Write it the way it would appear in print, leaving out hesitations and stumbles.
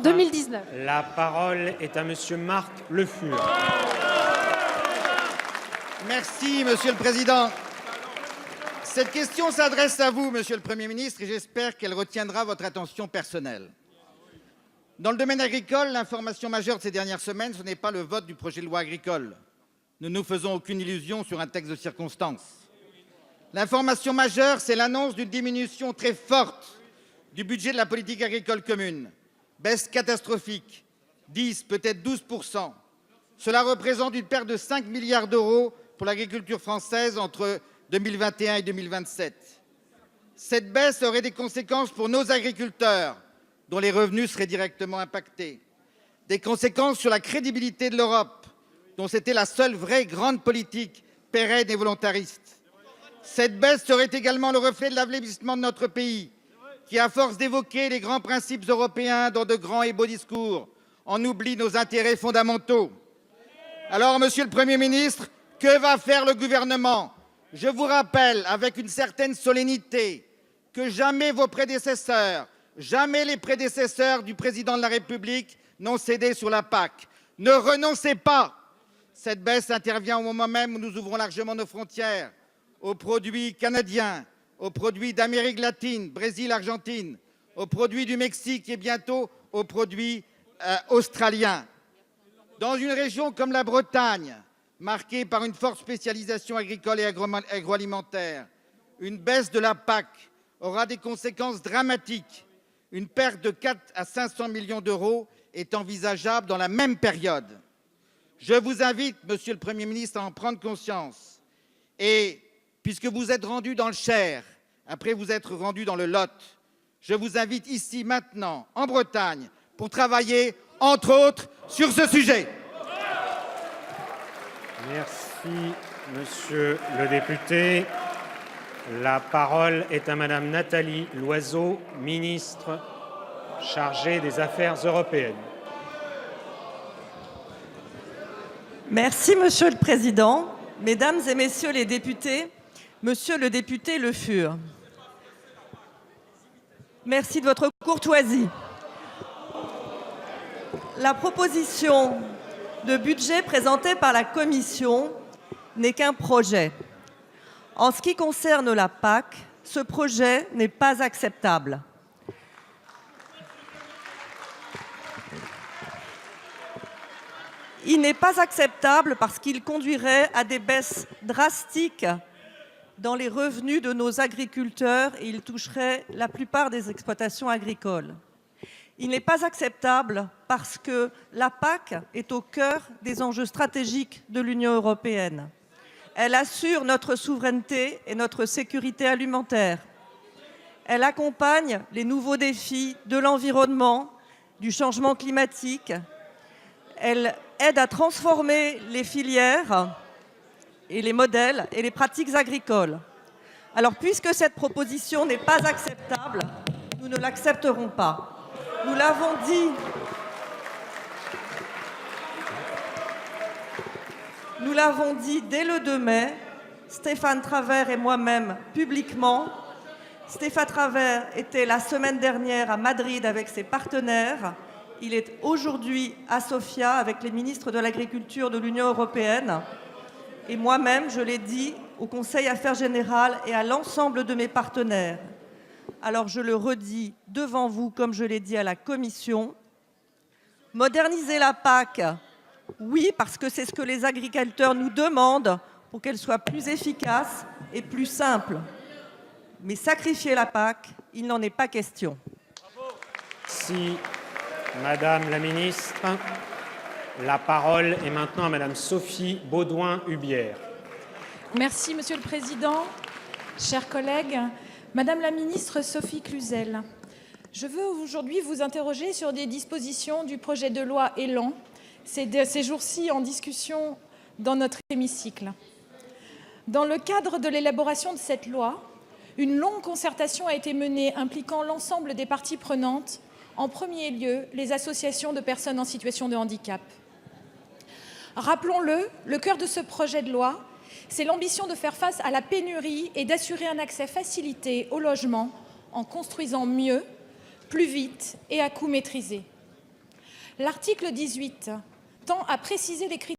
2019. La parole est à Monsieur Marc Le Fur. Merci, Monsieur le Président. Cette question s'adresse à vous, Monsieur le Premier ministre, et j'espère qu'elle retiendra votre attention personnelle. Dans le domaine agricole, l'information majeure de ces dernières semaines, ce n'est pas le vote du projet de loi agricole. Ne nous faisons aucune illusion sur un texte de circonstance. L'information majeure, c'est l'annonce d'une diminution très forte du budget de la politique agricole commune. Baisse catastrophique, 10, peut-être 12%. Cela représente une perte de 5 milliards d'euros pour l'agriculture française entre 2021 et 2027. Cette baisse aurait des conséquences pour nos agriculteurs, dont les revenus seraient directement impactés. Des conséquences sur la crédibilité de l'Europe, dont c'était la seule vraie grande politique pérenne et volontariste. Cette baisse serait également le reflet de l'affaiblissement de notre pays, qui, à force d'évoquer les grands principes européens dans de grands et beaux discours, en oublie nos intérêts fondamentaux. Alors, Monsieur le Premier ministre, que va faire le gouvernement? Je vous rappelle, avec une certaine solennité, que jamais vos prédécesseurs, jamais les prédécesseurs du président de la République n'ont cédé sur la PAC. Ne renoncez pas. Cette baisse intervient au moment même où nous ouvrons largement nos frontières aux produits canadiens, aux produits d'Amérique latine, Brésil, Argentine, aux produits du Mexique et bientôt aux produits australiens. Dans une région comme la Bretagne, marquée par une forte spécialisation agricole et agroalimentaire, une baisse de la PAC aura des conséquences dramatiques. Une perte de 4 à 500 millions d'euros est envisageable dans la même période. Je vous invite, Monsieur le Premier ministre, à en prendre conscience. Et puisque vous êtes rendu dans le Cher, après vous être rendu dans le Lot, je vous invite ici, maintenant, en Bretagne, pour travailler, entre autres, sur ce sujet. Merci, Monsieur le député. La parole est à Madame Nathalie Loiseau, ministre chargée des Affaires européennes. Merci, Monsieur le Président. Mesdames et Messieurs les députés, Monsieur le député Le Fur, merci de votre courtoisie. La proposition de budget présentée par la Commission n'est qu'un projet. En ce qui concerne la PAC, ce projet n'est pas acceptable. Il n'est pas acceptable parce qu'il conduirait à des baisses drastiques dans les revenus de nos agriculteurs et il toucherait la plupart des exploitations agricoles. Il n'est pas acceptable parce que la PAC est au cœur des enjeux stratégiques de l'Union européenne. Elle assure notre souveraineté et notre sécurité alimentaire. Elle accompagne les nouveaux défis de l'environnement, du changement climatique. Elle aide à transformer les filières et les modèles et les pratiques agricoles. Alors, puisque cette proposition n'est pas acceptable, nous ne l'accepterons pas. Nous l'avons dit. Nous l'avons dit dès le 2 mai, Stéphane Travert et moi-même publiquement. Stéphane Travert était la semaine dernière à Madrid avec ses partenaires. Il est aujourd'hui à Sofia avec les ministres de l'Agriculture de l'Union européenne. Et moi-même, je l'ai dit au Conseil Affaires Générales et à l'ensemble de mes partenaires. Alors je le redis devant vous, comme je l'ai dit à la Commission. Moderniser la PAC, oui, parce que c'est ce que les agriculteurs nous demandent pour qu'elle soit plus efficace et plus simple. Mais sacrifier la PAC, il n'en est pas question. Merci, Madame la Ministre. La parole est maintenant à Madame Sophie Beaudouin-Hubière. Merci, Monsieur le Président. Chers collègues, Madame la Ministre Sophie Cluzel, je veux aujourd'hui vous interroger sur des dispositions du projet de loi Élan, ces jours-ci en discussion dans notre hémicycle. Dans le cadre de l'élaboration de cette loi, une longue concertation a été menée impliquant l'ensemble des parties prenantes, en premier lieu les associations de personnes en situation de handicap. Rappelons-le, le cœur de ce projet de loi, c'est l'ambition de faire face à la pénurie et d'assurer un accès facilité au logement en construisant mieux, plus vite et à coût maîtrisé. L'article 18 tend à préciser les critères